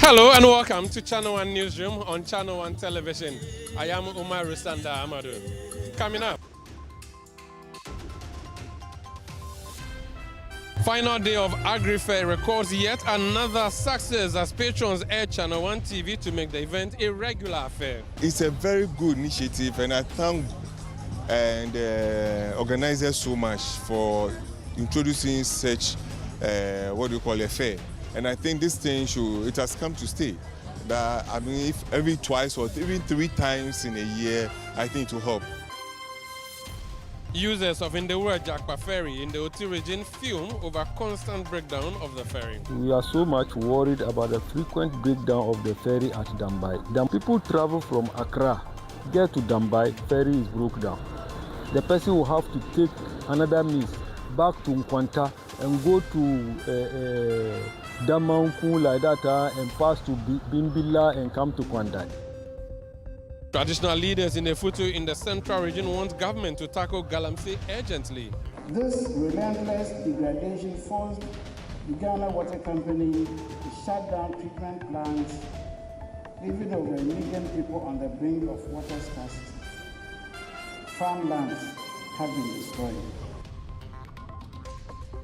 Hello and welcome to Channel 1 Newsroom on Channel 1 Television. I am Umar Rusanda Amadou. Coming up. Final day of AgriFair records yet another success as patrons urge Channel 1 TV to make the event a regular affair. It's a very good initiative and I thank the organizers so much for introducing such a fair. And I think this thing it has come to stay. That I mean, if every twice or even 3 times in a year, I think it will help. Users of Ndewura Jakpa ferry in the Oti region fume over constant breakdown of the ferry. We are so much worried about the frequent breakdown of the ferry at Dambai. The people travel from Accra, get to Dambai, ferry is broke down. The person will have to take another means back to Nkwanta and go to Damanku like that and pass to Bimbilla and come to Kwandai. Traditional leaders in the Futu in the central region want government to tackle Galamsey urgently. This relentless degradation forced the Ghana Water Company to shut down treatment plants, leaving over 1 million people on the brink of water scarcity. Farmlands have been destroyed.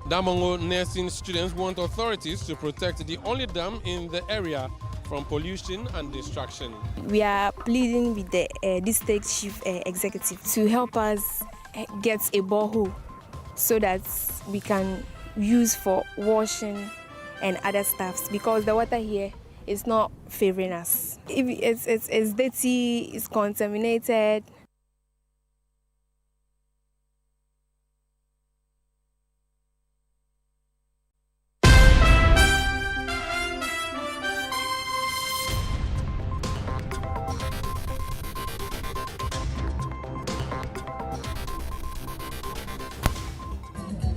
Damongo nursing students want authorities to protect the only dam in the area from pollution and destruction. We are pleading with the district chief executive to help us get a borehole so that we can use for washing and other stuffs, because the water here is not favoring us. If it's dirty, it's contaminated.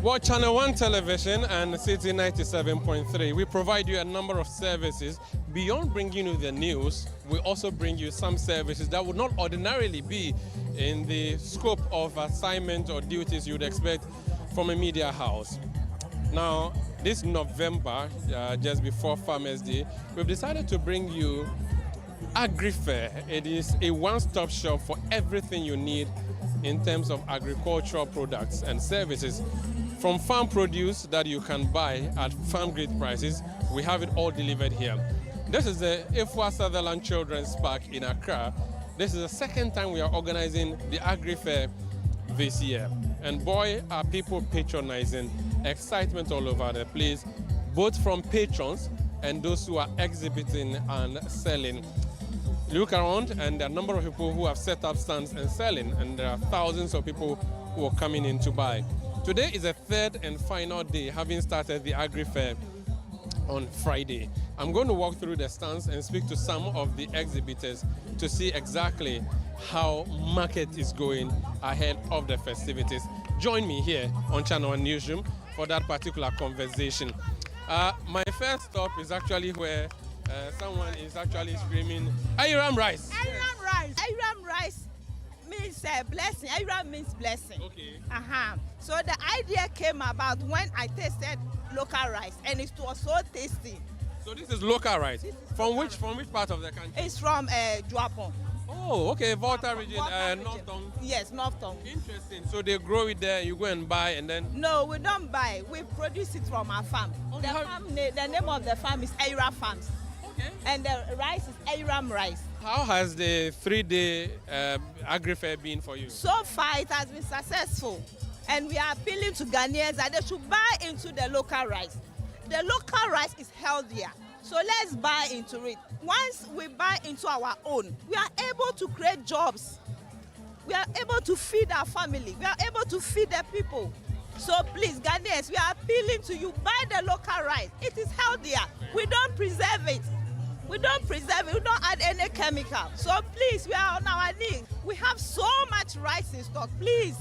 Watch Channel 1 Television and City 97.3. We provide you a number of services. Beyond bringing you the news, we also bring you some services that would not ordinarily be in the scope of assignment or duties you would expect from a media house. Now, this November, just before Farmers Day, we've decided to bring you AgriFair. It is a one-stop shop for everything you need in terms of agricultural products and services. From farm produce that you can buy at farm-grade prices, we have it all delivered here. This is the Ifwa Sutherland Children's Park in Accra. This is the second time we are organizing the AgriFair this year. And boy, are people patronizing, excitement all over the place, both from patrons and those who are exhibiting and selling. Look around and there are a number of people who have set up stands and selling, and there are thousands of people who are coming in to buy. Today is the third and final day, having started the AgriFair on Friday. I'm going to walk through the stands and speak to some of the exhibitors to see exactly how market is going ahead of the festivities. Join me here on Channel 1 Newsroom for that particular conversation. My first stop is actually where someone is actually screaming, Ayram rice! Ayram rice! Ayram rice means blessing. Ayram means blessing. Okay. So the idea came about when I tasted local rice, and it was so tasty. So this is local rice. From which part of the country? It's from Juapon. Oh, okay, Volta region, North Tongue. Yes, North Tongue. Interesting. So they grow it there, you go and buy, and then? No, we don't buy. We produce it from our farm. Oh, the name of the farm is Ayram Farms. Okay. And the rice is Ayram rice. How has the 3-day AgriFair been for you? So far, it has been successful. And we are appealing to Ghanaians that they should buy into the local rice. The local rice is healthier. So let's buy into it. Once we buy into our own, we are able to create jobs. We are able to feed our family. We are able to feed the people. So please, Ghanaians, we are appealing to you, buy the local rice. It is healthier. We don't preserve it. We don't preserve it. We don't add any chemical. So please, we are on our knees. We have so much rice in stock. Please,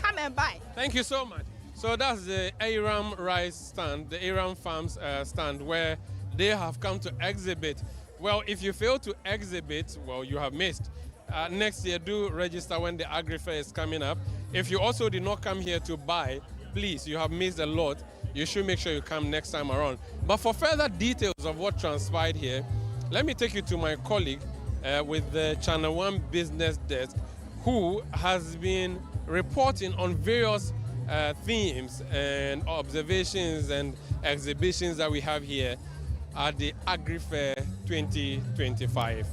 come and buy. Thank you so much. So that's the Ayram rice stand, the Ayram Farms stand, where they have come to exhibit. Well, if you fail to exhibit, well, you have missed. Next year, do register when the AgriFair is coming up. If you also did not come here to buy, please, you have missed a lot. you should make sure you come next time around. But for further details of what transpired here, let me take you to my colleague with the Channel 1 Business Desk, who has been reporting on various themes and observations and exhibitions that we have here at the AgriFair 2025.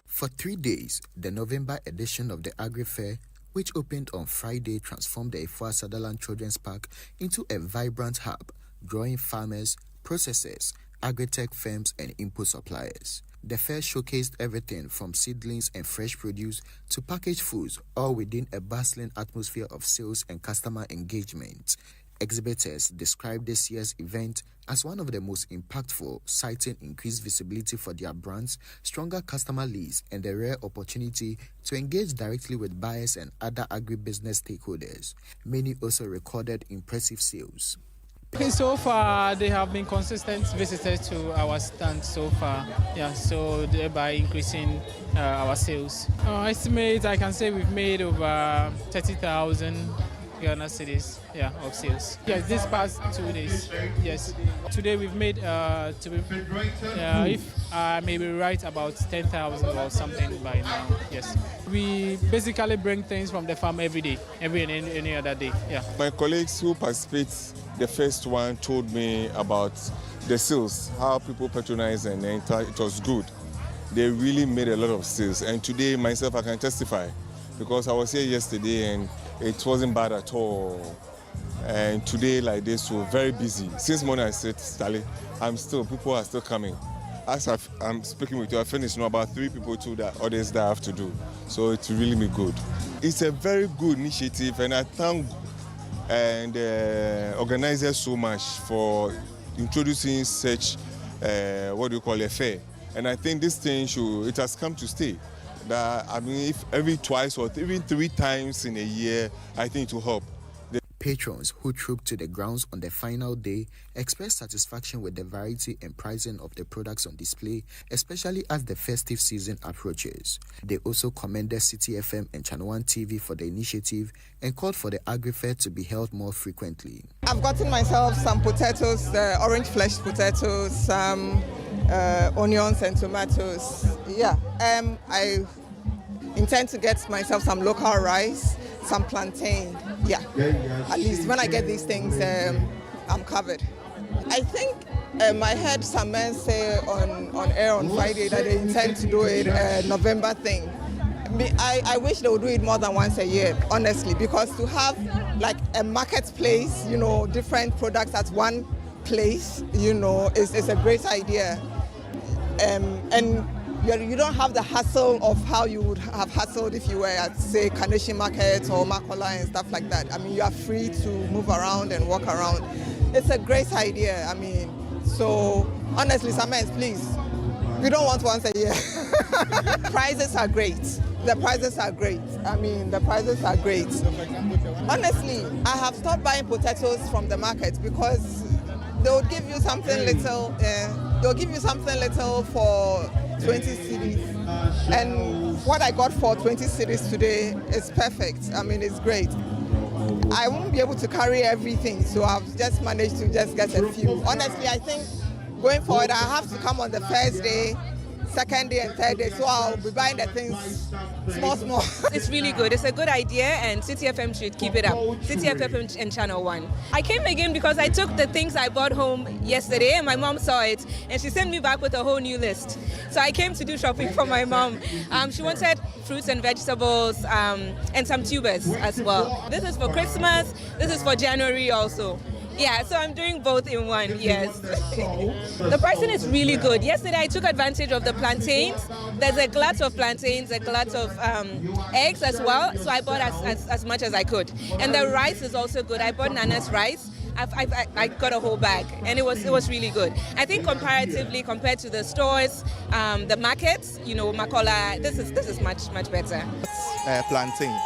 For 3 days, the November edition of the AgriFair, which opened on Friday, transformed the Efua Sutherland Children's Park into a vibrant hub, drawing farmers, processors, agri-tech firms, and input suppliers. The fair showcased everything from seedlings and fresh produce to packaged foods, all within a bustling atmosphere of sales and customer engagement. Exhibitors described this year's event as one of the most impactful, citing increased visibility for their brands, stronger customer leads, and the rare opportunity to engage directly with buyers and other agribusiness stakeholders. Many also recorded impressive sales. So far, they have been consistent visitors to our stand so far. Yeah, so thereby increasing our sales. Estimate, I can say we've made over 30,000 Ghana cedis, of sales. Yes, this past 2 days. Yes, today we've made if I may be right, about 10,000 or something by now. Yes, we basically bring things from the farm every day, any other day. Yeah. My colleagues who participate, the first one told me about the sales, how people patronize and enter. It was good. They really made a lot of sales, and today myself I can testify because I was here yesterday and it wasn't bad at all. And today, like this, we're very busy. Since morning I said, Stanley, people are still coming. As I'm speaking with you, I finished about 3 people too, that others that I have to do. So it's really me good. It's a very good initiative, and I thank organizers so much for introducing such, a fair. And I think this thing it has come to stay. That, if every twice or even 3 times in a year, I think it will help. Patrons who trooped to the grounds on the final day expressed satisfaction with the variety and pricing of the products on display, especially as the festive season approaches. They also commended City FM and Channel 1 TV for the initiative and called for the AgriFair to be held more frequently. I've gotten myself some potatoes, orange fleshed potatoes, some onions and tomatoes. I intend to get myself some local rice, some plantain. At least when I get these things, I'm covered. I think I heard some men say on air on Friday that they intend to do it November thing. I wish they would do it more than once a year, honestly, because to have like a marketplace, different products at one place, is a great idea. And you don't have the hassle of how you would have hassled if you were at, say, Kaneshie Market or Makola and stuff like that. You are free to move around and walk around. It's a great idea. So honestly, Samens, please, we don't want once a year. Prices are great. The prices are great. The prices are great. Honestly, I have stopped buying potatoes from the market because they'll give you something little. They'll give you something little for 20 cedis. And what I got for 20 cedis today is perfect. It's great. I won't be able to carry everything, so I've just managed to just get a few. Honestly, I think going forward, I have to come on the first day, second day and third day, so I'll be buying the things small. It's really good. It's a good idea, and City FM should keep it up. City FM and Channel 1. I came again because I took the things I bought home yesterday, and my mom saw it, and she sent me back with a whole new list. So I came to do shopping for my mom. She wanted fruits and vegetables and some tubers as well. This is for Christmas. This is for January also. Yeah, so I'm doing both in one, yes. The pricing is really good. Yesterday I took advantage of the plantains. There's a glut of plantains, a glut of eggs as well, so I bought as much as I could. And the rice is also good. I bought Nana's rice. I got a whole bag, and it was really good. I think comparatively, compared to the stores, the markets, Makola, this is much better. Plantain.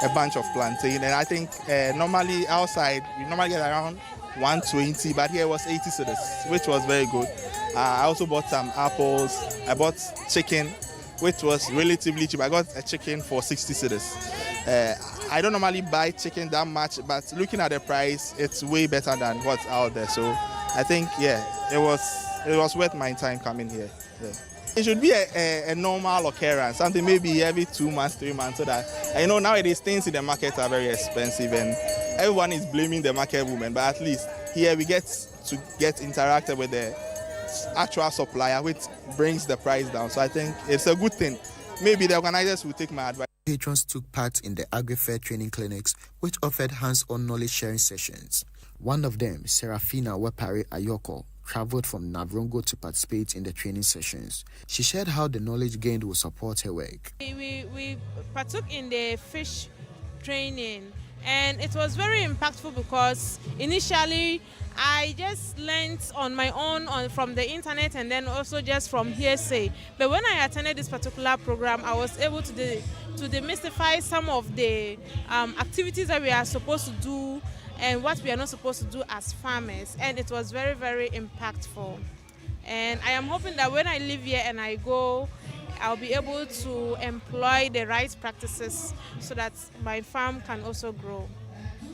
a bunch of plantain. And I think normally outside, we normally get around 120, but here was 80 cedis, which was very good. I also bought some apples. I bought chicken, which was relatively cheap. I got a chicken for 60 cedis. I don't normally buy chicken that much, but looking at the price, it's way better than what's out there. So I think, yeah, it was worth my time coming here. Yeah. It should be a normal occurrence, something maybe every 2 months, 3 months, so that, nowadays things in the market are very expensive and everyone is blaming the market woman, but at least here we get to get interacted with the actual supplier, which brings the price down. So I think it's a good thing. Maybe the organizers will take my advice. Patrons took part in the AgriFair training clinics, which offered hands-on knowledge-sharing sessions. One of them, Serafina Wepare Ayoko, traveled from Navrongo to participate in the training sessions. She shared how the knowledge gained will support her work. We partook in the fish training, and it was very impactful because initially I just learned on my own from the internet and then also just from hearsay. But when I attended this particular program, I was able to demystify some of the activities that we are supposed to do and what we are not supposed to do as farmers. And it was very, very impactful. And I am hoping that when I leave here and I go, I'll be able to employ the right practices so that my farm can also grow.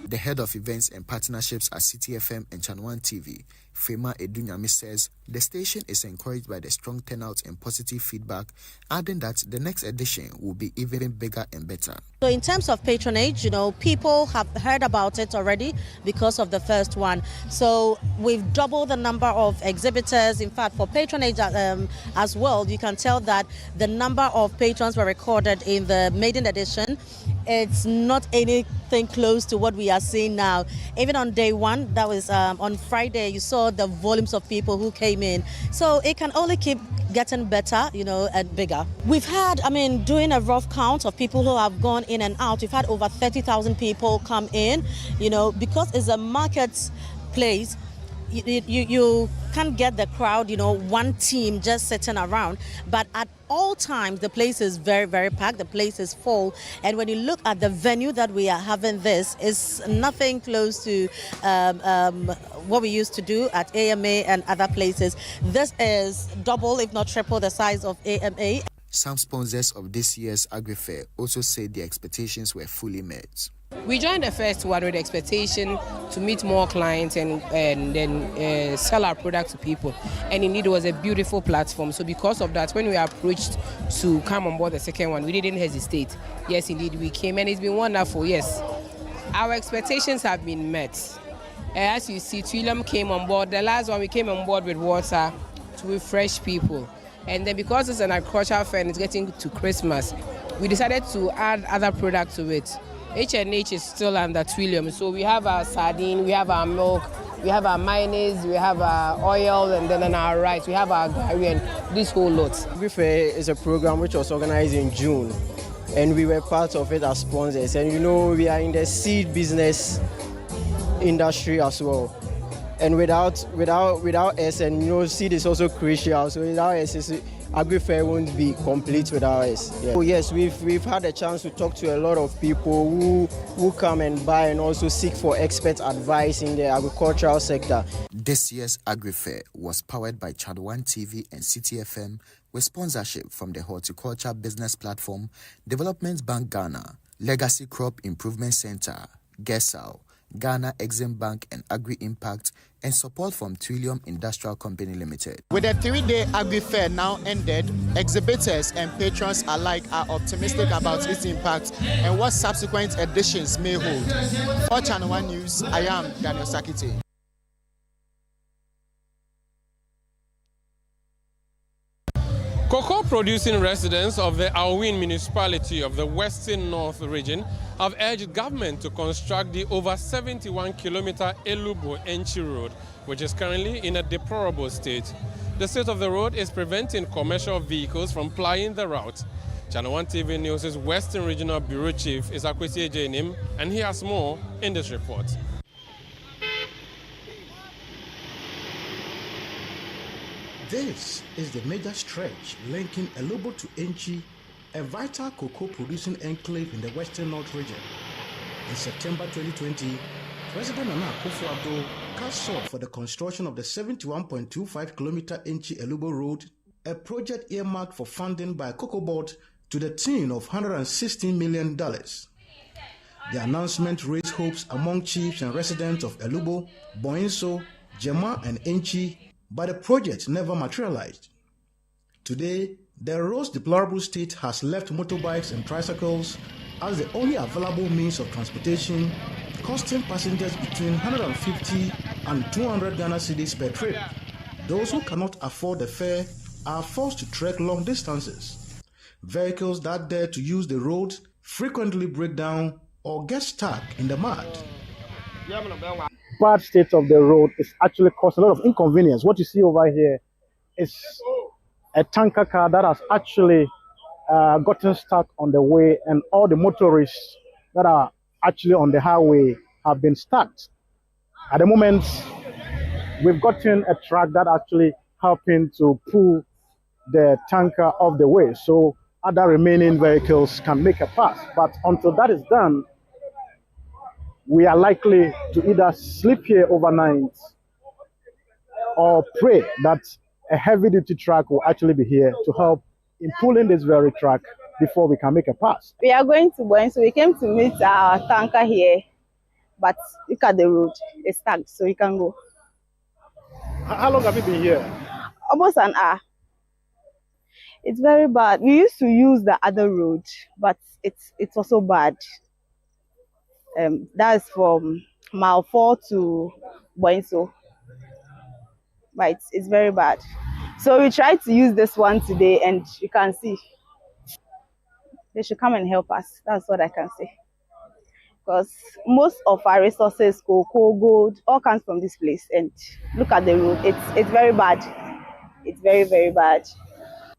The head of events and partnerships at City FM and Channel 1 TV, Fema Edunyami, says the station is encouraged by the strong turnout and positive feedback, adding that the next edition will be even bigger and better. So in terms of patronage, people have heard about it already because of the first one. So we've doubled the number of exhibitors. In fact, for patronage as well, you can tell that the number of patrons were recorded in the maiden edition. It's not anything close to what we are seeing now. Even on day one, that was on Friday, you saw the volumes of people who came in. So it can only keep getting better, and bigger. We've had, doing a rough count of people who have gone in and out, we've had over 30,000 people come in, because it's a market place. You can't get the crowd, one team just sitting around. But at all times, the place is very, very packed. The place is full. And when you look at the venue that we are having, this is nothing close to what we used to do at AMA and other places. This is double, if not triple, the size of AMA. Some sponsors of this year's AgriFair also said their expectations were fully met. We joined the first one with the expectation to meet more clients and then sell our product to people. And indeed, it was a beautiful platform. So because of that, when we were approached to come on board the second one, we didn't hesitate. Yes, indeed, we came, and it's been wonderful. Yes, our expectations have been met. As you see, Trillium came on board. The last one, we came on board with water to refresh people. And then because it's an agricultural fair and it's getting to Christmas, we decided to add other products to it. H&H is still under Trillium, so we have our sardine, we have our milk, we have our mayonnaise, we have our oil, and then our rice, we have our gari, and this whole lot. AgriFair is a program which was organized in June, and we were part of it as sponsors. And we are in the seed business industry as well. And without us, and seed is also crucial. So without us, AgriFair won't be complete without us. Yeah. So yes, we've had a chance to talk to a lot of people who come and buy and also seek for expert advice in the agricultural sector. This year's AgriFair was powered by Channel 1 TV and City FM with sponsorship from the Horticulture Business Platform, Development Bank Ghana, Legacy Crop Improvement Center, GESAL, Ghana Exim Bank and Agri-Impact, and support from Trillium Industrial Company Limited. With the 3-day Agri-Fair now ended, exhibitors and patrons alike are optimistic about its impact and what subsequent editions may hold. For Channel 1 News, I am Daniel Sakite. Cocoa producing residents of the Alwyn municipality of the Western North region have urged government to construct the over 71-kilometer Elubo-Enchi road, which is currently in a deplorable state. The state of the road is preventing commercial vehicles from plying the route. Channel 1 TV News' Western Regional Bureau Chief is Akwesi Ejenim, and he has more in this report. This is the major stretch linking Elubo to Enchi a vital cocoa-producing enclave in the Western North region. In September 2020, President Nana Akufo-Addo cast salt for the construction of the 71.25-kilometer Enchi Elubo Road, a project earmarked for funding by Cocoa Board to the tune of $116 million. The announcement raised hopes among chiefs and residents of Elubo, Boinso, Jema, and Enchi, but the project never materialized. Today, the road's deplorable state has left motorbikes and tricycles as the only available means of transportation, costing passengers between 150 and 200 Ghana cedis per trip. Those who cannot afford the fare are forced to trek long distances. Vehicles that dare to use the road frequently break down or get stuck in the mud. Bad state of the road is actually caused a lot of inconvenience. What you see over here is a tanker car that has actually gotten stuck on the way, and all the motorists that are actually on the highway have been stuck. At the moment, we've gotten a truck that actually helping to pull the tanker off the way so other remaining vehicles can make a pass. But until that is done, we are likely to either sleep here overnight or pray that a heavy-duty truck will actually be here to help in pulling this very truck before we can make a pass. We are going to Boeing, so we came to meet our tanker here, but look at the road, it's stuck, so we can go. How long have you been here? Almost an hour. It's very bad. We used to use the other road, but it's also bad. That's from mile 4 to Boinso. But it's very bad. So we tried to use this one today, and you can see they should come and help us. That's what I can say. Because most of our resources, cocoa, gold, all comes from this place. And look at the road. It's very bad. It's very, very bad.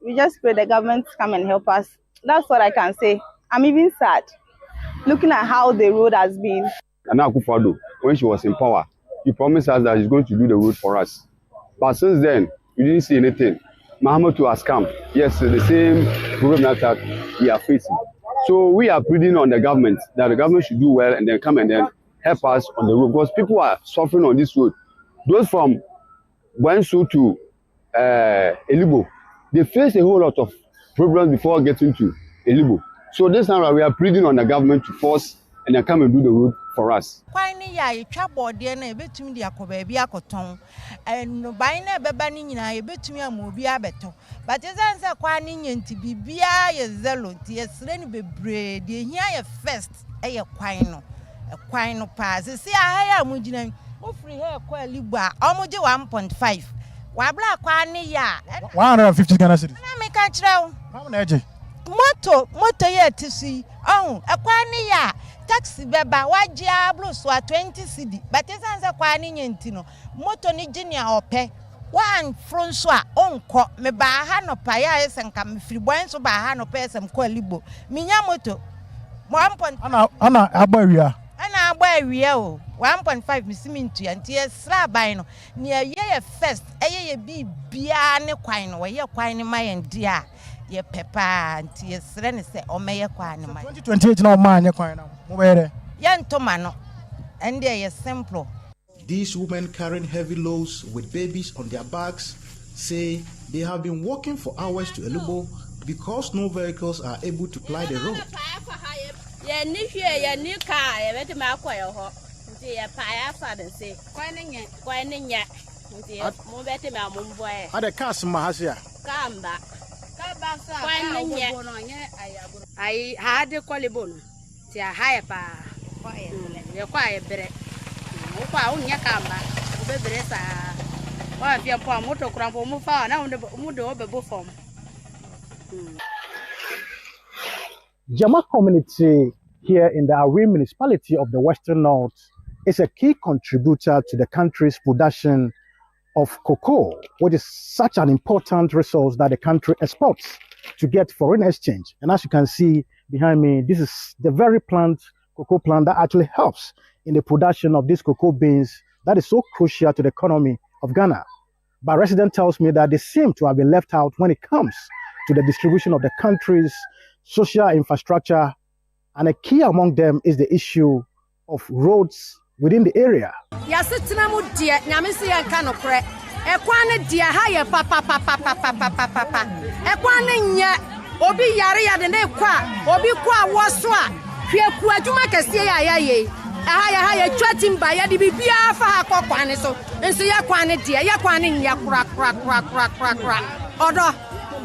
We just pray the government come and help us. That's what I can say. I'm even sad looking at how the road has been. Nana Akufo-Addo, when she was in power, he promised us that he's going to do the road for us. But since then, we didn't see anything. Mahamudu has come. Yes, the same problem that we are facing. So we are pleading on the government that the government should do well and then come and then help us on the road, because people are suffering on this road. Those from Boinso to Elubo, they face a whole lot of problems before getting to Elubo. So this time we are pleading on the government to force and then come and do the road for us. But as I said, quine to be beer, zelo, yes, be bread, here first, a quino pass. See, I am with free hair, quite liba, almost 1.5. Why black quine ya 150 Ghana cedis. I make a trail. How many? Moto yet to see. Oh, a quine ya. Taxi beba wa diablo so 20 cedi. But as I said, quine intino. Moto ni junior or pay. One Francois onko me baha no paya esen kam free Boinso baha no person ko Libo minya moto 1. ana agbawia o 1.5 misimintu anti esra ban no ne ye first eye bibia ne kwan no ye kwan ne mayen dia ye pepa anti esra ne se o meye kwan ne mayen 2028 na o manye kwan na mo bere ye ntoma no and ye simple. These women carrying heavy loads with babies on their backs say they have been walking for hours to Elubo because no vehicles are able to ply the road. Are the cars mahasia? I had a qualibon. See a higher pa. You're quite better. Jama community here in the Awi municipality of the Western North is a key contributor to the country's production of cocoa, which is such an important resource that the country exports to get foreign exchange. And as you can see behind me, this is the very cocoa plant that actually helps in the production of these cocoa beans that is so crucial to the economy of Ghana. But resident tells me that they seem to have been left out when it comes to the distribution of the country's social infrastructure, and a key among them is the issue of roads within the area. Obi yare ya de ne kwa obi kwa woswa hwe ku adwuma kese ya ye aha ya twatimba ya de bibia fa ha kokwane so enso ya kwane de ya kwane nya kura odo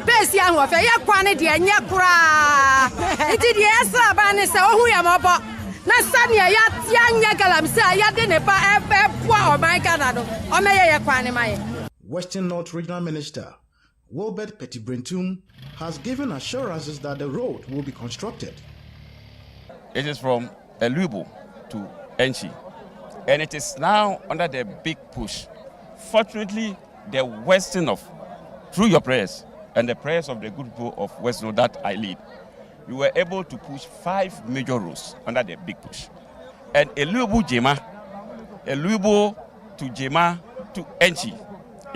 besi ahụ ofe ya kwane de nya kura iti de esa ba ne se ohu ya mobo na sania ya tia nya galamse ya de ne ba efe bua o man Canada o meye ya kwane maye. Western North Regional Minister Wilbert Petibrentum has given assurances that the road will be constructed. It is from Elubo to Enchi, and it is now under the big push. Fortunately, the Western of, through your prayers and the prayers of the good people of Western that I lead, we were able to push 5 major roads under the big push. And Elubo to Jema to Enchi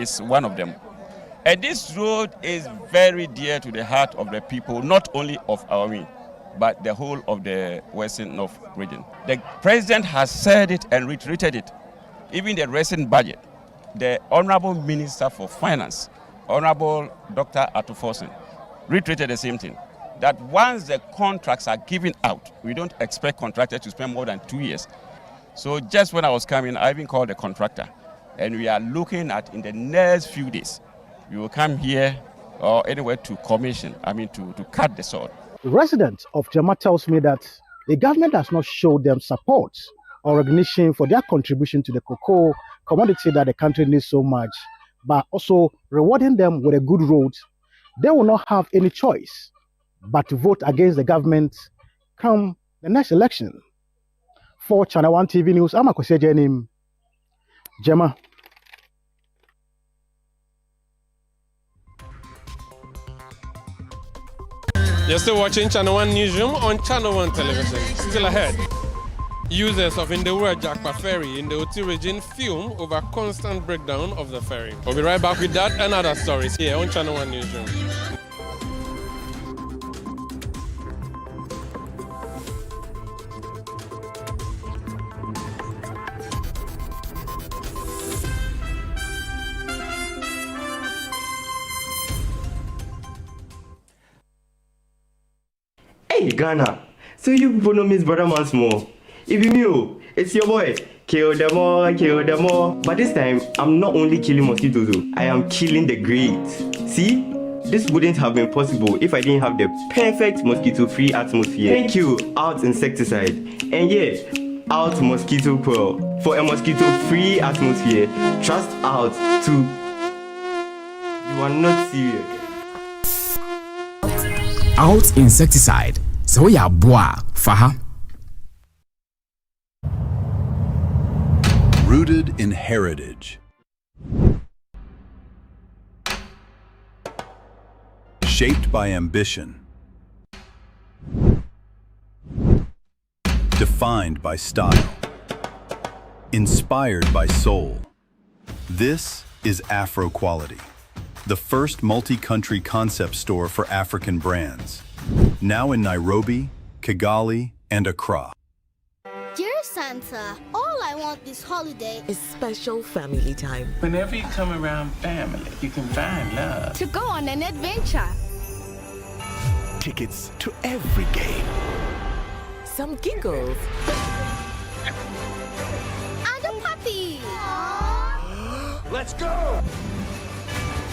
is one of them. And this road is very dear to the heart of the people, not only of Awami, but the whole of the Western North region. The president has said it and reiterated it. Even the recent budget, the Honorable Minister for Finance, Honorable Dr. Atufosin, reiterated the same thing, that once the contracts are given out, we don't expect contractors to spend more than 2 years. So just when I was coming, I even called the contractor, and we are looking at in the next few days, you will come here or anywhere to commission, to cut the sword. The resident of Jema tells me that the government has not showed them support or recognition for their contribution to the cocoa commodity that the country needs so much, but also rewarding them with a good road. They will not have any choice but to vote against the government come the next election. For Channel 1 TV News, I'm Akosua Jenim, Jema. You're still watching Channel 1 Newsroom on Channel 1 Television. Still ahead. Users of Ndewura Jakpa ferry in the Oti region fume over constant breakdown of the ferry. We'll be right back with that and other stories here on Channel 1 Newsroom. Hey Ghana, so you people know Miss Brother Man's more. If you knew, it's your boy. Kill them all. But this time, I'm not only killing mosquitoes, I am killing the great. See? This wouldn't have been possible if I didn't have the perfect mosquito-free atmosphere. Thank you, Out Insecticide. And yeah, Out Mosquito Coil. For a mosquito-free atmosphere, trust Out to... You are not serious. Out Insecticide. So ya boa, faha. Rooted in heritage. Shaped by ambition. Defined by style. Inspired by soul. This is Afro Quality, the first multi-country concept store for African brands. Now in Nairobi, Kigali, and Accra. Dear Santa, all I want this holiday is special family time. Whenever you come around family, you can find love. To go on an adventure. Tickets to every game. Some giggles. And a puppy. Let's go!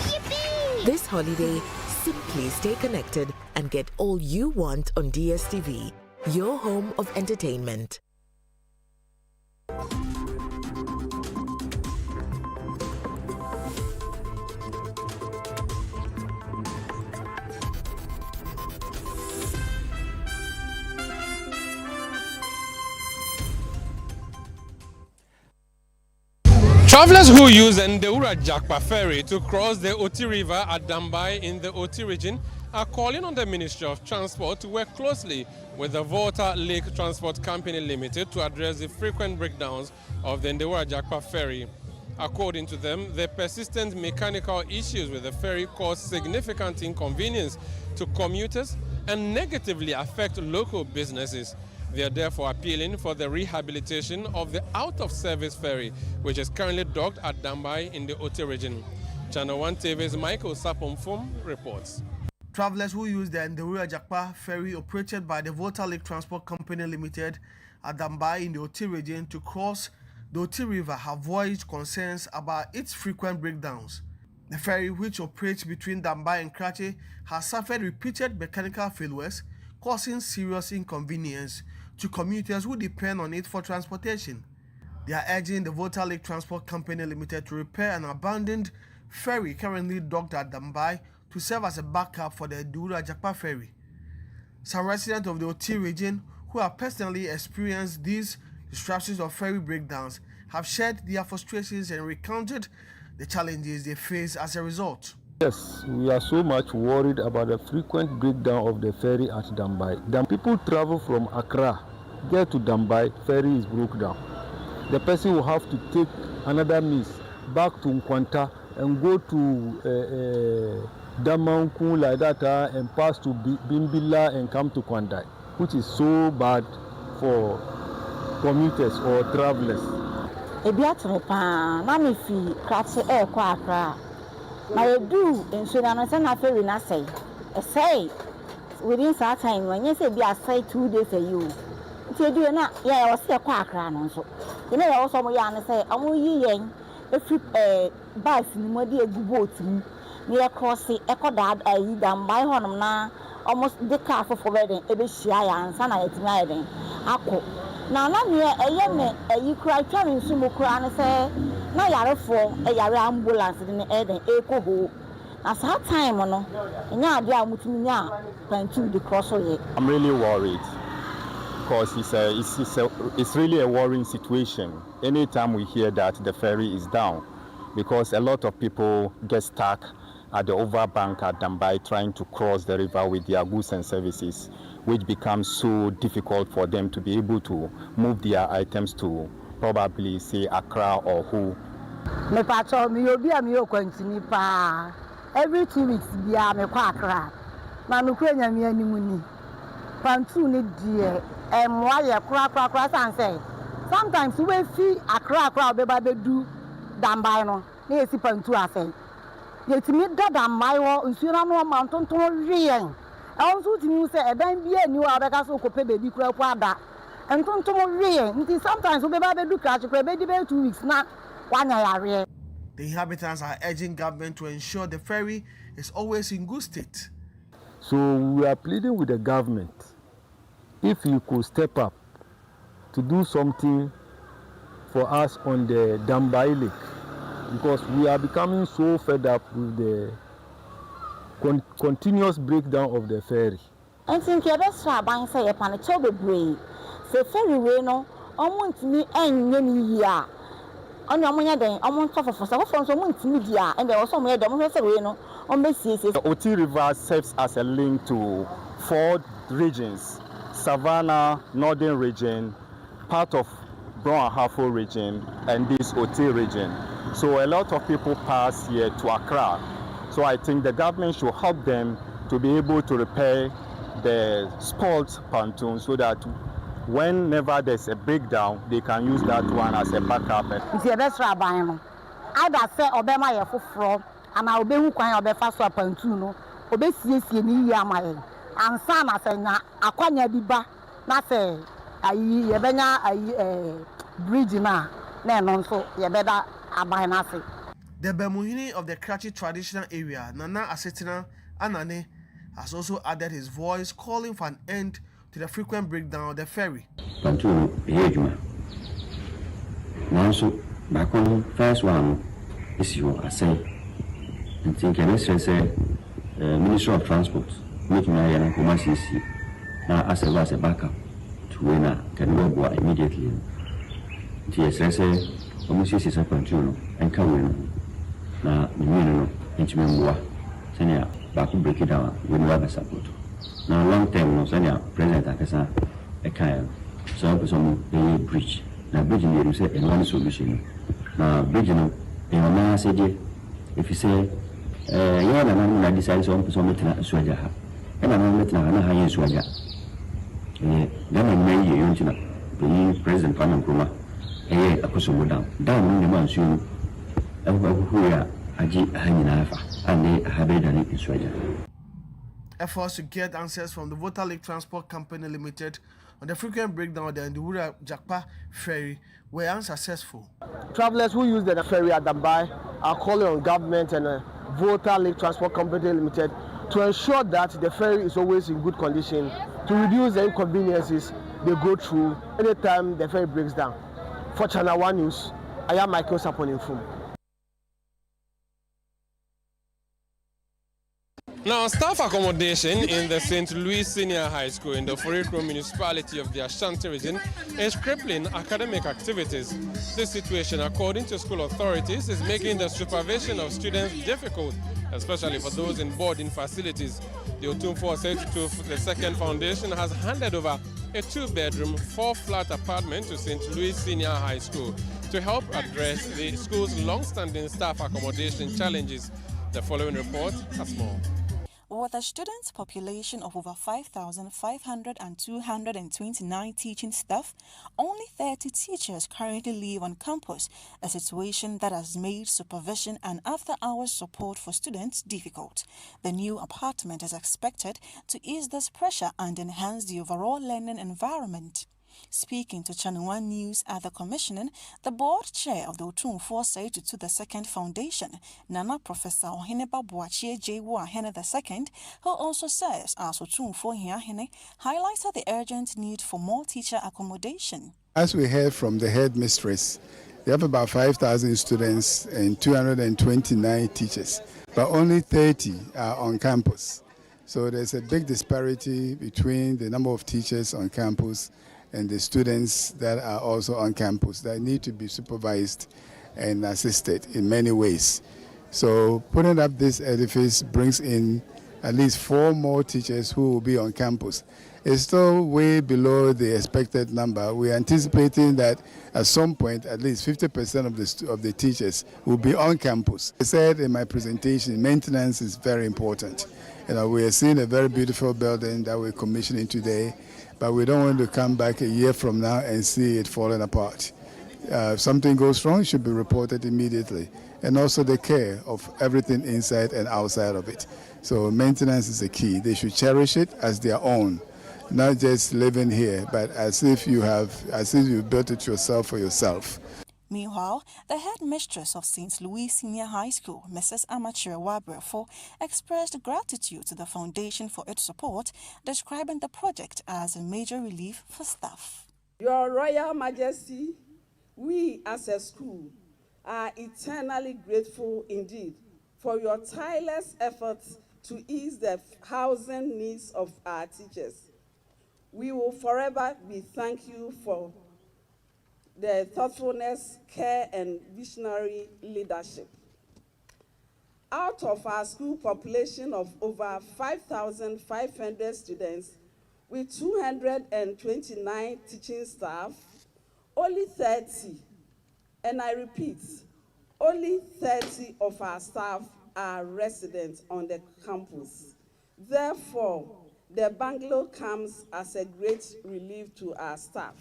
Yippee! This holiday, simply stay connected and get all you want on DSTV, your home of entertainment. Travelers who use Ndewura Jakpa ferry to cross the Oti River at Dambai in the Oti region are calling on the Ministry of Transport to work closely with the Volta Lake Transport Company Limited to address the frequent breakdowns of the Ndewura Jakpa ferry. According to them, the persistent mechanical issues with the ferry cause significant inconvenience to commuters and negatively affect local businesses. They are therefore appealing for the rehabilitation of the out-of-service ferry, which is currently docked at Dambai in the Oti region. Channel 1 TV's Michael Sapomfum reports. Travelers who use the Ndewura Jakpa ferry operated by the Volta Lake Transport Company Limited at Dambai in the Oti region to cross the Oti River have voiced concerns about its frequent breakdowns. The ferry, which operates between Dambai and Krachi, has suffered repeated mechanical failures, causing serious inconvenience to commuters who depend on it for transportation. They are urging the Volta Lake Transport Company Limited to repair an abandoned ferry currently docked at Dambai to serve as a backup for the Ndewura Jakpa ferry. Some residents of the Oti region who have personally experienced these disruptions of ferry breakdowns have shared their frustrations and recounted the challenges they face as a result. Yes, we are so much worried about the frequent breakdown of the ferry at Dambai. People travel from Accra, get to Dambai, ferry is broke down. The person will have to take another means back to Nkwanta and go to Damanku like that and pass to Bimbila and come to Kwandai, which is so bad for commuters or travelers. I do insurance and I feel in a say. Within that time, when you say be a say 2 days a you. If you do not, yeah, I was still quack around. So, you know, also, I say, I'm young. If you buy some more dear boat, near cross the echo dad, I eat them by honor now, almost the car for wedding, a bit shy and son. I wedding. Now, not near a young man, you cry, traveling sumo crown and say, now you're for a yard ambulance in the air and echo hole. As that time, no, and now they are with me now, going to the crossway. I'm really worried because it's really a worrying situation. Anytime we hear that the ferry is down, because a lot of people get stuck at the overbank at Dambai trying to cross the river with their goods and services, which becomes so difficult for them to be able to move their items to probably say Accra or who. Me patrol me obi a me continue pa. Every 2 weeks bia me kwa Accra. Na no kura nya me animu ni. Pantu ne die emwa ye kura sanse. Sometimes we fi Accra obeba bedu Dambai no. Na esi pantu asen. Yetimi da Dambai wo nsuo no mantonton rien. Also to me say edan bia ni wa beka so kope bebi kura kwa ada. Entonton rien. Nti sometimes we beba bedu Krachi kura be di be 2 weeks na. The inhabitants are urging government to ensure the ferry is always in good state. So we are pleading with the government, if you could step up to do something for us on the Dambai Lake, because we are becoming so fed up with the continuous breakdown of the ferry. I think you're best to say upon a toby brain. Say ferry way no, I want me any year. On your money, then I want to for some from some media, and there was some way the on the Oti River serves as a link to 4 regions: Savannah, Northern region, part of Brown Ahafo region, and this Oti region. So a lot of people pass here to Accra. So I think the government should help them to be able to repair the spoiled pontoon so that whenever there's a breakdown, they can use that one as a backup. If you're best rabbi, I'd say Obama for fraud, and I'll be who can be fast up and two no, obey CC Yamay, and some I say, Aquania Diba, not say, I bridge now, then also, you better abide nothing. The Bemuhini of the Krachi traditional area, Nana Asetina Anane, has also added his voice calling for an end to the frequent breakdown of the ferry. Pantu Yejuma. Now, so back on first one is your assay. And think an say Ministry of Transport making a young commercial now as a backup to winner can go immediately. TSS almost is a pantuno and can win. Now, the minimum intimate senior back to break it down with no support. Now, long term, no senior president Akasa a kind. So, I some bridge. Now, bridge in the say a one solution. Now, bridge in a man said, if you say, yeah, the man decides on some Swaja, And I'm not now, I use one. Then I may you the President Panama, a person down in the man soon. Who are Aji Haninafa, and they have it in Australia. Efforts to get answers from the Water Lake Transport Company Limited on the frequent breakdown of the Ndewura Jakpa ferry were unsuccessful. Travelers who use the ferry at Dambai are calling on government and Water Lake Transport Company Limited to ensure that the ferry is always in good condition to reduce the inconveniences they go through anytime the ferry breaks down. For Channel 1 News, I am Michael Saponinfum. Now, staff accommodation in the St. Louis Senior High School in the Forikro municipality of the Ashanti region is crippling academic activities. This situation, according to school authorities, is making the supervision of students difficult, especially for those in boarding facilities. The Otumfuo the Second Foundation has handed over a 2-bedroom, 4-flat apartment to St. Louis Senior High School to help address the school's long-standing staff accommodation challenges. The following report has more. With a student population of over 5,229 teaching staff, only 30 teachers currently live on campus, a situation that has made supervision and after-hours support for students difficult. The new apartment is expected to ease this pressure and enhance the overall learning environment. Speaking to Channel 1 News at the commissioning, the board chair of the Otumfuo to the Second Foundation, Nana Professor Oheneba Boachie J. Wahene II, who also serves as Otumfuo Hiahene, highlighted the urgent need for more teacher accommodation. As we heard from the headmistress, they have about 5,000 students and 229 teachers, but only 30 are on campus. So there's a big disparity between the number of teachers on campus and the students that are also on campus that need to be supervised and assisted in many ways. So putting up this edifice brings in at least 4 more teachers who will be on campus. It's still way below the expected number. We're anticipating that at some point, at least 50% of the teachers will be on campus. I said in my presentation, maintenance is very important. We are seeing a very beautiful building that we're commissioning today, but we don't want to come back a year from now and see it falling apart. If something goes wrong, it should be reported immediately. And also the care of everything inside and outside of it. So maintenance is the key. They should cherish it as their own, not just living here, but as if you built it yourself for yourself. Meanwhile, the headmistress of St. Louis Senior High School, Mrs. Amateur Wabrefo, expressed gratitude to the foundation for its support, describing the project as a major relief for staff. Your Royal Majesty, we as a school are eternally grateful indeed for your tireless efforts to ease the housing needs of our teachers. We will forever be thank you for the thoughtfulness, care, and visionary leadership. Out of our school population of over 5,500 students with 229 teaching staff, only 30, and I repeat, only 30 of our staff are residents on the campus. Therefore, the bungalow comes as a great relief to our staff.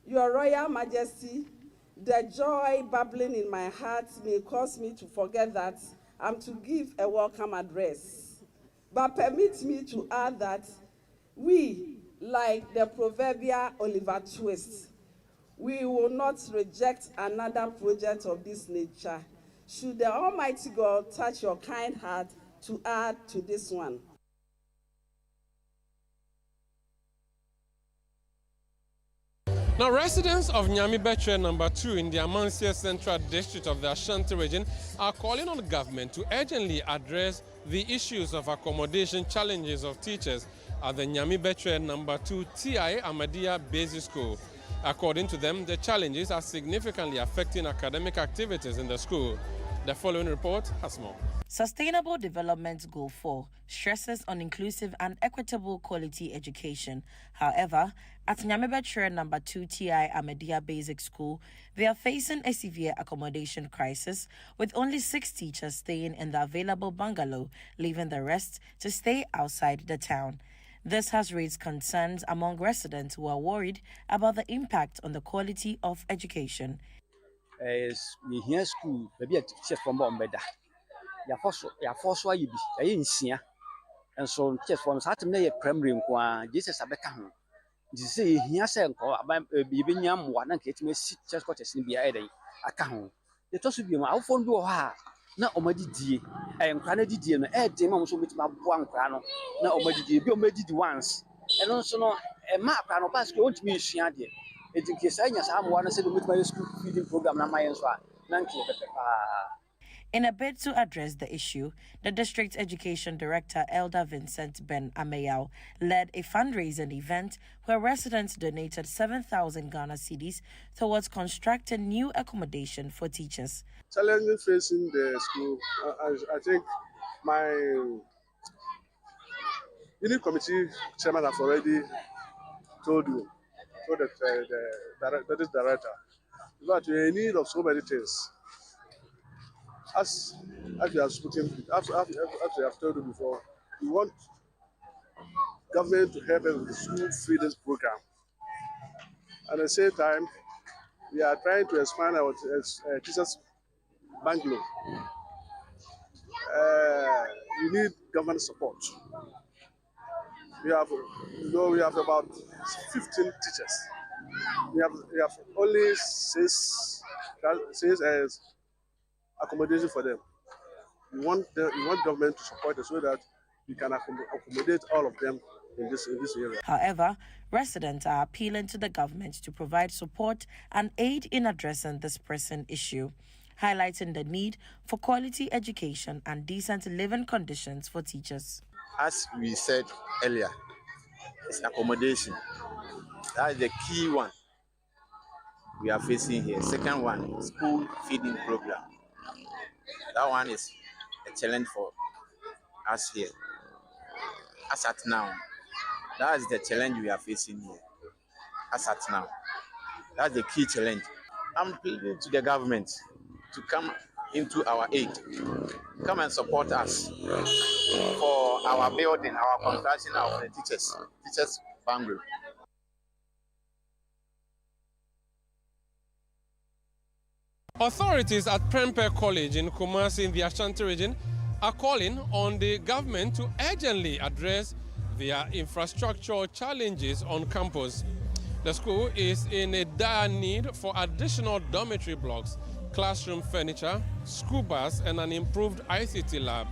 Your Royal Majesty, the joy bubbling in my heart may cause me to forget that I'm to give a welcome address. But permit me to add that we, like the proverbial Oliver Twist, we will not reject another project of this nature. Should the Almighty God touch your kind heart to add to this one. Now, residents of Nyamibetre number 2 in the Amansia Central District of the Ashanti region are calling on the government to urgently address the issues of accommodation challenges of teachers at the Nyamibetre number 2 TI Ahmadiyya Basic School. According to them, the challenges are significantly affecting academic activities in the school. The following report has more. Sustainable Development Goal 4 stresses on inclusive and equitable quality education. However, at Nyamebetchere No. 2 TI Ahmadiyya Basic School, they are facing a severe accommodation crisis, with only 6 teachers staying in the available bungalow, leaving the rest to stay outside the town. This has raised concerns among residents who are worried about the impact on the quality of education. We hear school, maybe a teacher from Bombeda. Ya force why you be in and so just from Saturday primary Jesus Abeka. This is here saying, even young one and get me just got a CBI account. It also be my phone do ha. Not Omadi and Canadi and Ed Demon so with my one crano. Not Omadi, be omedi once. And also no a map and basket won't be Shiadi. It's in case I am one said with my school feeding program, not my answer. In a bid to address the issue, the district education director, Elder Vincent Ben Ameyao, led a fundraising event where residents donated 7,000 Ghana cedis towards constructing new accommodation for teachers. Challenges facing the school, I think my unit committee chairman has already told the director, that we're in need of so many things. As we have spoken, as we have told you before, we want government to help us with the school feeding program. At the same time, we are trying to expand our teachers' bungalow. We need government support. We have about 15 teachers. We have only six accommodation for them. We want government to support us so that we can accommodate all of them in this area. However, residents are appealing to the government to provide support and aid in addressing this pressing issue, highlighting the need for quality education and decent living conditions for teachers. As we said earlier, it's accommodation. That is the key one we are facing here. Second one, school feeding program. That one is a challenge for us here. As at now, that is the challenge we are facing here. As at now, that's the key challenge. I'm pleading to the government to come into our aid, come and support us for our building, our construction of the teachers' bungalow. Authorities at Prempeh College in Kumasi in the Ashanti region are calling on the government to urgently address their infrastructural challenges on campus. The school is in a dire need for additional dormitory blocks, classroom furniture, school bus, and an improved ICT lab.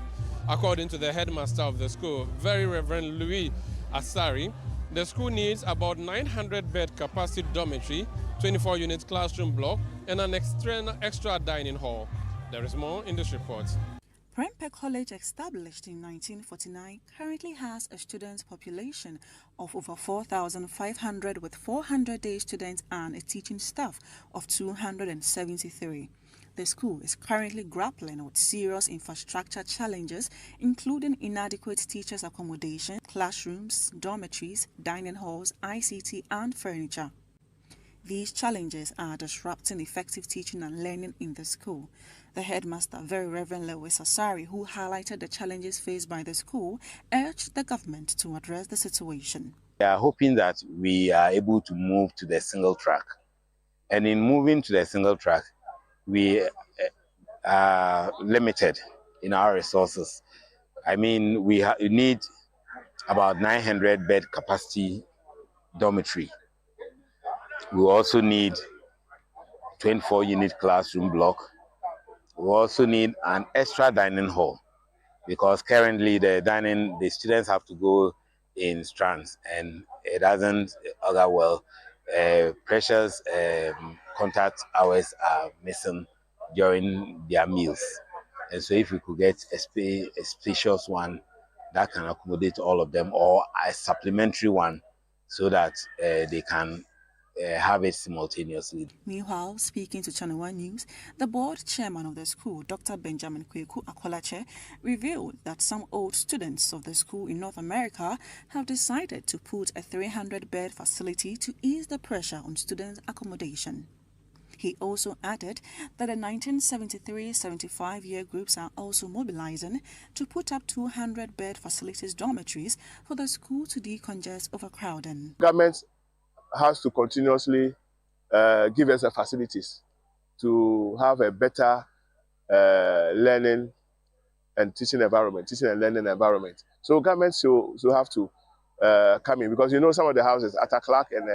According to the headmaster of the school, Very Reverend Louis Asari, the school needs about 900-bed capacity dormitory, 24-unit classroom block, and an extra dining hall. There is more in this report. Prempeh College, established in 1949, currently has a student population of over 4,500 with 400 day students and a teaching staff of 273. The school is currently grappling with serious infrastructure challenges, including inadequate teachers' accommodation, classrooms, dormitories, dining halls, ICT, and furniture. These challenges are disrupting effective teaching and learning in the school. The headmaster, Very Reverend Lewis Asari, who highlighted the challenges faced by the school, urged the government to address the situation. We are hoping that we are able to move to the single track. And in moving to the single track, we are limited in our resources. I mean, we need about 900 bed capacity dormitory. We also need 24-unit classroom block. We also need an extra dining hall, because currently the students have to go in strands and it doesn't augur well. Precious contact hours are missing during their meals. And so if we could get a spacious one that can accommodate all of them, or a supplementary one so that they can have it simultaneously. Meanwhile, speaking to Channel 1 News, the board chairman of the school, Dr. Benjamin Kweku Akwalache, revealed that some old students of the school in North America have decided to put a 300-bed facility to ease the pressure on students' accommodation. He also added that the 1973-75-year groups are also mobilizing to put up 200-bed facilities dormitories for the school to decongest overcrowding. Government has to continuously give us the facilities to have a better learning and teaching environment, teaching and learning environment. So government should have to come in, because you know some of the houses at Clark and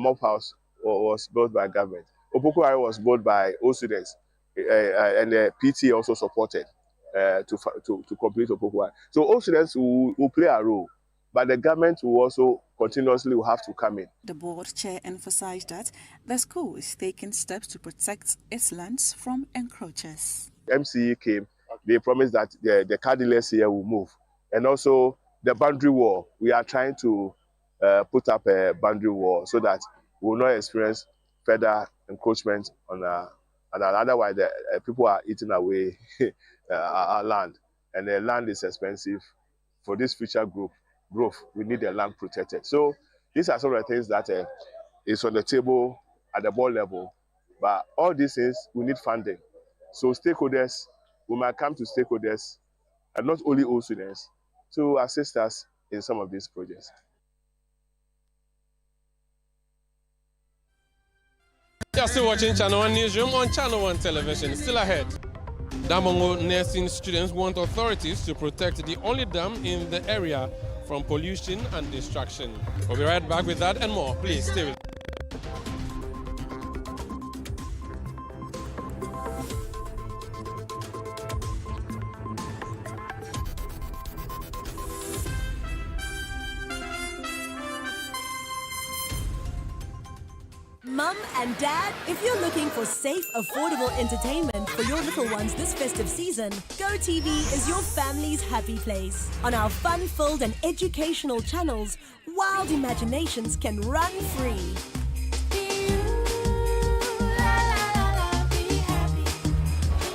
Mob House was built by government. Opoku was built by old students, and the PT also supported to complete Opoku. So old students will play a role, but the government will also continuously have to come in. The board chair emphasized that the school is taking steps to protect its lands from encroachers. MCE came, they promised that the car dealers here will move. And also the boundary wall, we are trying to put up a boundary wall so that we will not experience further encroachment on otherwise people are eating away our land, and the land is expensive. For this future growth, we need the land protected. So these are some of the things that is on the table at the board level, but all these things we need funding. So stakeholders, we might come to stakeholders, and not only old students, to assist us in some of these projects. You're still watching Channel 1 Newsroom on Channel 1 Television. Still ahead. Damongo nursing students want authorities to protect the only dam in the area from pollution and destruction. We'll be right back with that and more. Please stay with us. Mum and Dad, if you're looking for safe, affordable entertainment for your little ones this festive season, GoTV is your family's happy place. On our fun-filled and educational channels, wild imaginations can run free.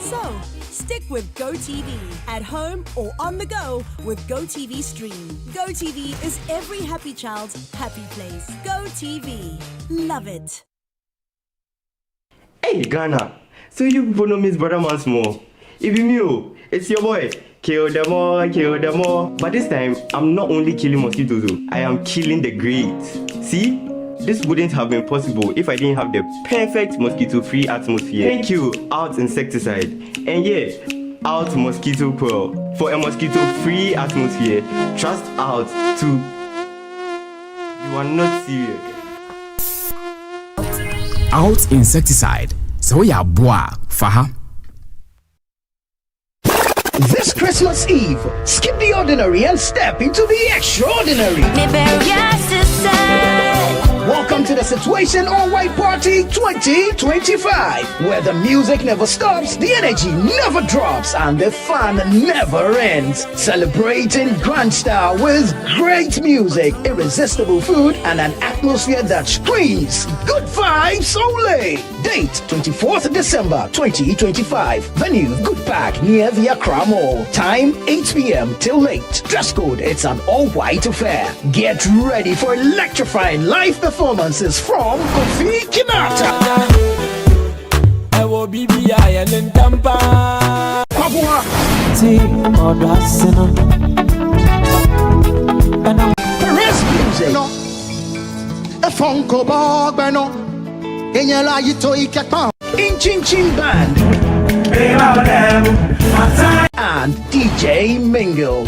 So, stick with GoTV, at home or on the go with GoTV Stream. GoTV is every happy child's happy place. GoTV. Love it. Hey Ghana, so you people know Miss Brother once more. If you it's your boy. Kill them all. But this time, I'm not only killing mosquitoes, I am killing the greats. See? This wouldn't have been possible if I didn't have the perfect mosquito-free atmosphere. Thank you, Out Insecticide. And yeah, Out Mosquito Coil. For a mosquito-free atmosphere, trust Out too. You are not serious. Out Insecticide. So ya boa, faha. This Christmas Eve, skip the ordinary and step into the extraordinary. Welcome to the Situation All White Party 2025, where the music never stops, the energy never drops, and the fun never ends. Celebrating grand style with great music, irresistible food, and an atmosphere that screams good vibes only. Date 24th December 2025. Venue Good Park near the Accra Mall. Time 8 p.m. till late. Dress code, it's an all-white affair. Get ready for electrifying live performances from Kofi Kinata. Perez Music. In Chin Chin Band. And DJ Mingle.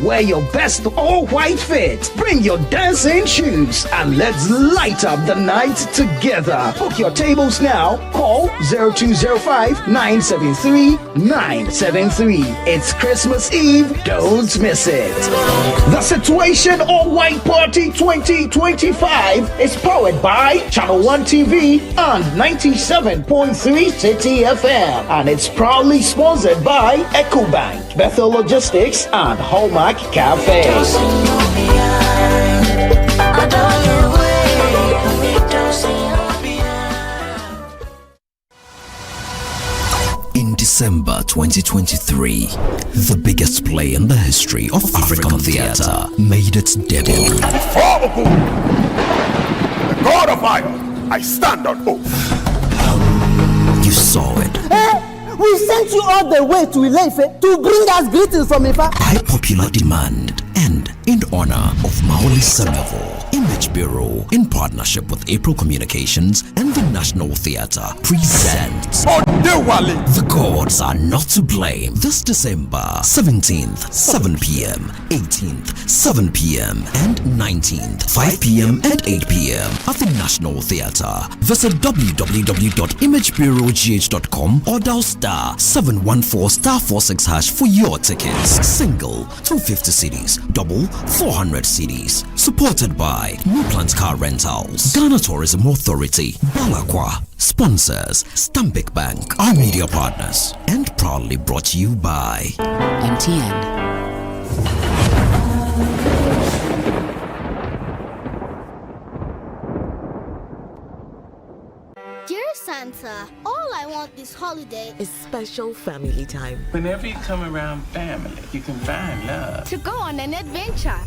Wear your best all-white fit. Bring your dancing shoes and let's light up the night together. Book your tables now. Call 0205-973-973. It's Christmas Eve. Don't miss it. The Situation All-White Party 2025 is powered by Channel 1 TV and 97.3 City FM. And it's proudly sponsored by EcoBank. Bethel Logistics, and Hallmark Cafe. In December 2023, the biggest play in the history of African theatre made its debut. The God of Iron, I stand on oath. You saw it. We sent you all the way to Ileife to bring us greetings from Ifa. By popular demand and in honor of Maoli Semevo, Image Bureau, in partnership with April Communications and the National Theatre, presents The Gods Are Not to Blame. This December 17th, 7 p.m., 18th, 7 p.m., and 19th, 5 p.m. and 8 p.m. at the National Theatre. Visit www.imagebureaugh.com or dial *714*46# for your tickets. Single 250 cedis, double 400 cedis. Supported by New Plant Car Rentals, Ghana Tourism Authority, Balakwa. Sponsors Stanbic Bank, our media partners, and proudly brought to you by MTN. Dear Santa, all I want this holiday is special family time. Whenever you come around family, you can find love. to go on an adventure.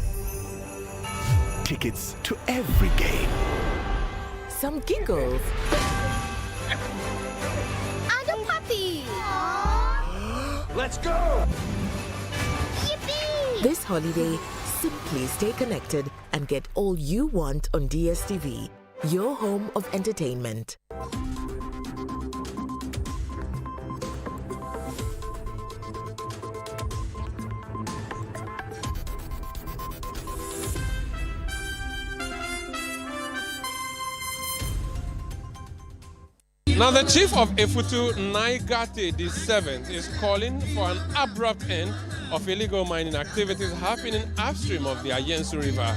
Tickets to every game. Some giggles. And a puppy. Let's go! Yippee! This holiday, simply stay connected and get all you want on DSTV, your home of entertainment. Now, the chief of Efutu, Naigate VII, is calling for an abrupt end of illegal mining activities happening upstream of the Ayensu River.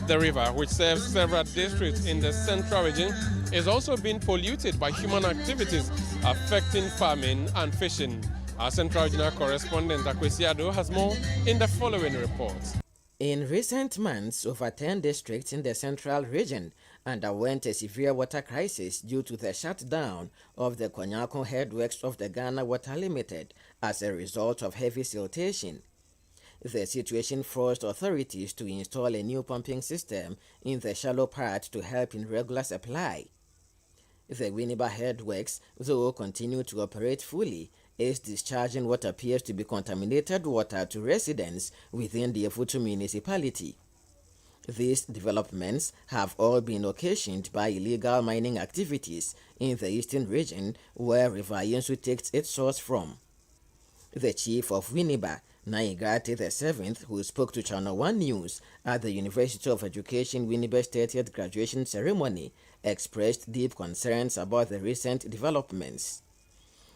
The river, which serves several districts in the central region, is also being polluted by human activities affecting farming and fishing. Our central regional correspondent, Akwesiado, has more in the following report. In recent months, over 10 districts in the central region underwent a severe water crisis due to the shutdown of the Konyako headworks of the Ghana Water Limited as a result of heavy siltation. The situation forced authorities to install a new pumping system in the shallow part to help in regular supply. The Winneba headworks, though continue to operate fully, is discharging what appears to be contaminated water to residents within the Efutu municipality. These developments have all been occasioned by illegal mining activities in the eastern region where River Ayensu takes its source from. The chief of Winneba, Naigate VII, who spoke to Channel 1 News at the University of Education Winneba's 30th graduation ceremony, expressed deep concerns about the recent developments.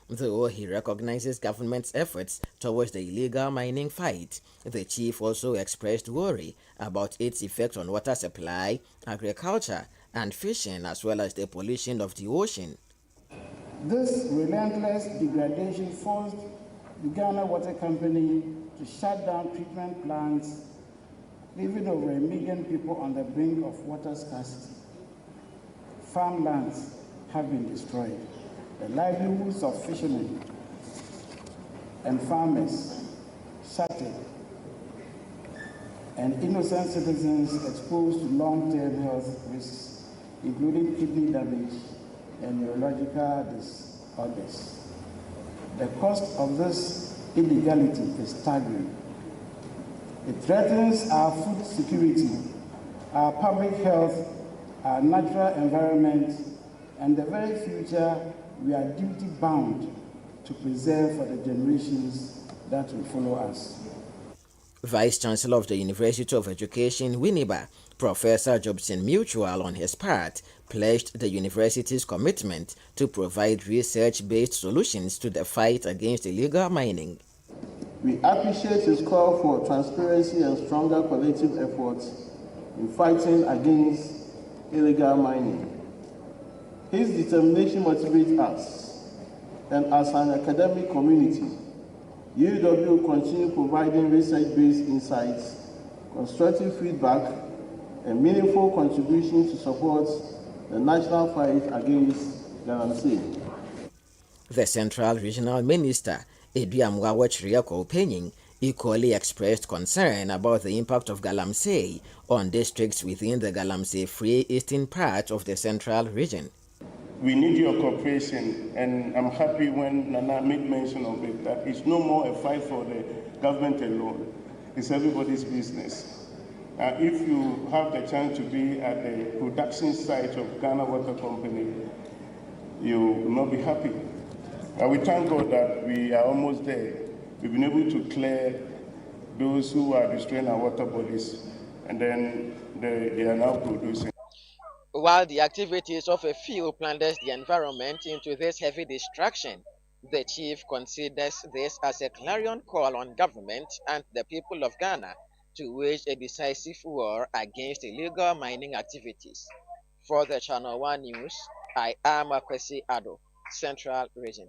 Though he recognizes government's efforts towards the illegal mining fight, the chief also expressed worry about its effect on water supply, agriculture, and fishing, as well as the pollution of the ocean. This relentless degradation forced the Ghana Water Company to shut down treatment plants, leaving over 1 million people on the brink of water scarcity. Farmlands have been destroyed. The livelihoods of fishermen and farmers shattered, and innocent citizens exposed to long-term health risks, including kidney damage and neurological disorders. The cost of this illegality is staggering. It threatens our food security, our public health, our natural environment, and the very future we are duty-bound to preserve for the generations that will follow us. Vice Chancellor of the University of Education, Winneba, Professor Jobson Mutual, on his part, pledged the university's commitment to provide research-based solutions to the fight against illegal mining. We appreciate his call for transparency and stronger collective efforts in fighting against illegal mining. His determination motivates us, and as an academic community, UW will continue providing research-based insights, constructive feedback, and meaningful contributions to support the national fight against galamsey. The Central Regional Minister, Eduamwa Wachiriako equally expressed concern about the impact of galamsey on districts within the galamsey-free eastern part of the Central Region. We need your cooperation, and I'm happy when Nana made mention of it, that it's no more a fight for the government alone. It's everybody's business. If you have the chance to be at the production site of Ghana Water Company, you will not be happy. We thank God that we are almost there. We've been able to clear those who are destroying our water bodies, and then they are now producing. While the activities of a few plunders the environment into this heavy destruction, the chief considers this as a clarion call on government and the people of Ghana to wage a decisive war against illegal mining activities. For the Channel 1 News, I am Akwesi Ado, Central Region.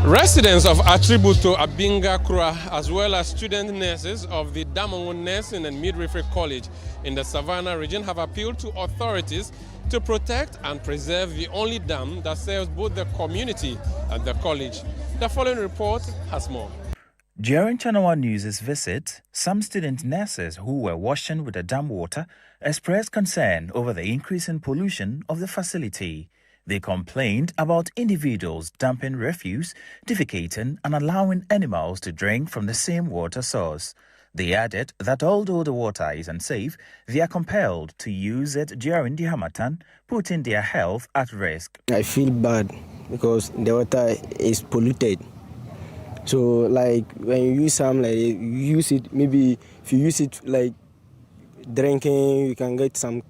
Residents of Attributo Abinga Kura, as well as student nurses of the Damongo Nursing and Midwifery College in the Savannah region, have appealed to authorities to protect and preserve the only dam that serves both the community and the college. The following report has more. During Channel 1 News' visit, some student nurses who were washing with the dam water expressed concern over the increase in pollution of the facility. They complained about individuals dumping refuse, defecating, and allowing animals to drink from the same water source. They added that although the water is unsafe, they are compelled to use it during the Harmattan, putting their health at risk. I feel bad because the water is polluted. So, like, when you use some, like, you use it, maybe if you use it, like, drinking, you can get some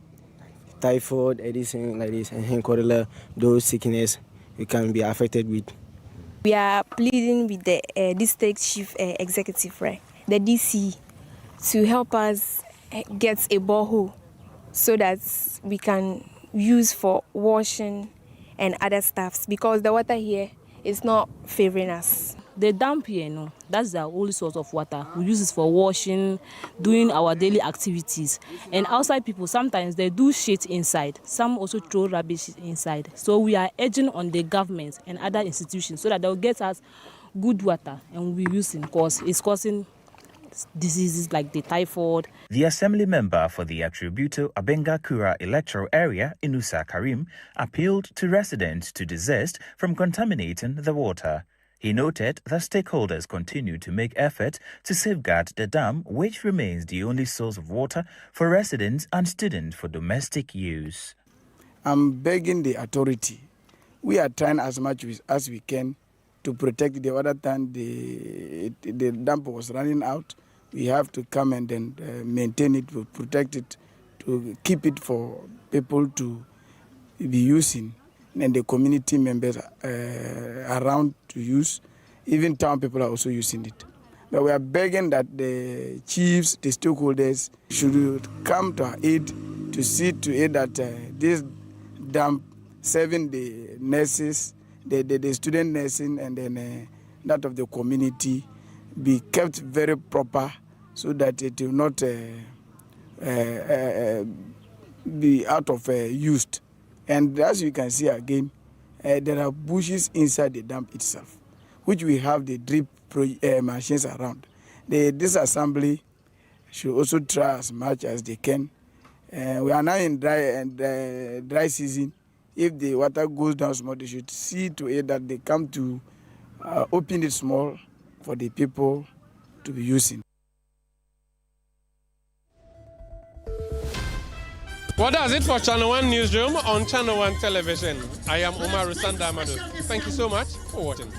typhoid, anything like this, and cholera, those sickness you can be affected with. We are pleading with the district chief executive, right, the DC, to help us get a borehole so that we can use for washing and other stuffs, because the water here is not favoring us. The dump here, no, that's the only source of water. We use it for washing, doing our daily activities. And outside people, sometimes they do shit inside. Some also throw rubbish inside. So we are urging on the government and other institutions so that they'll get us good water and we use it, because it's causing diseases like the typhoid. The assembly member for the Attributo Abenga Kura electoral area, Inusa Karim, appealed to residents to desist from contaminating the water. He noted that stakeholders continue to make effort to safeguard the dam, which remains the only source of water for residents and students for domestic use. I'm begging the authority. We are trying as much as we can to protect the other time the dam was running out. We have to come and then maintain it, to protect it, to keep it for people to be using, and the community members around to use. Even town people are also using it. But we are begging that the chiefs, the stakeholders should come to our aid to see to it that this dam serving the nurses, the student nursing, and then that of the community be kept very proper so that it will not be out of use. And as you can see again, there are bushes inside the dam itself, which we have the drip machines around. The disassembly should also try as much as they can. We are now in dry season. If the water goes down small, they should see to it that they come to open it small for the people to be using. Well, that's it for Channel 1 Newsroom on Channel 1 Television. I am Umar Rusanda Amadu. Thank you so much for watching.